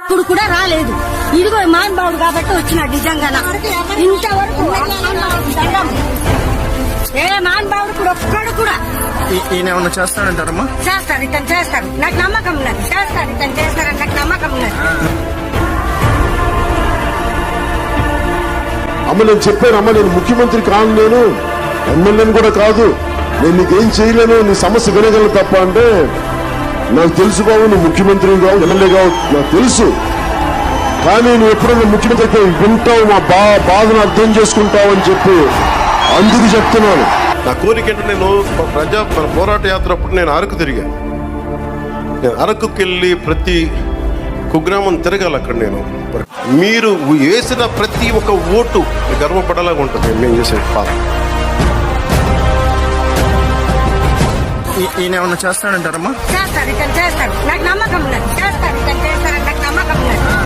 ఇప్పుడు కూడా రాలేదు. ఇదిగో మహానుభావుడు కాబట్టి వచ్చినాడు. నిజంగా ఇంతవరకు ఏ మహానుభావుడు కూడా ఒక్కడు కూడా ఈయన ఏమన్నా చేస్తాడంటారమ్మా? చేస్తాడు, ఇతను చేస్తాడు. నాకు నమ్మకం ఉన్నది. చేస్తాడు, ఇతను చేస్తాడని నాకు నమ్మకం ఉన్నది. అమ్మ నేను చెప్పాను, అమ్మ నేను ముఖ్యమంత్రి కాను, నేను ఎమ్మెల్యేని కూడా కాదు, నేను నీకేం చేయలేను, నీ సమస్య వినగలను తప్ప అంటే, నాకు తెలుసు బాబు నువ్వు ముఖ్యమంత్రి కావు, ఎమ్మెల్యే కావు, నాకు తెలుసు. కానీ నువ్వు ఎప్పుడైనా ముఖ్యమంత్రి అయితే వింటావు, మా బాధను అర్థం చేసుకుంటావు అని చెప్పి అందుకు చెప్తున్నాను. నా కోరిక ఏంటంటే నేను మన పోరాట యాత్ర అప్పుడు నేను అరకు తిరిగాను. నేను అరకుకి వెళ్ళి ప్రతి కుగ్రామం తిరగాలి. అక్కడ నేను మీరు వేసిన ప్రతి ఒక్క ఓటు గర్వపడేలాగా ఉంటుంది మేము చేసే పాత్ర. ఈయన ఏమన్నా చేస్తాడంటారమ్మా? చేస్తాడు, ఇతను చేస్తాడు. నాకు నమ్మకం ఉన్నది. చేస్తాడు, ఇతను చేస్తాడు.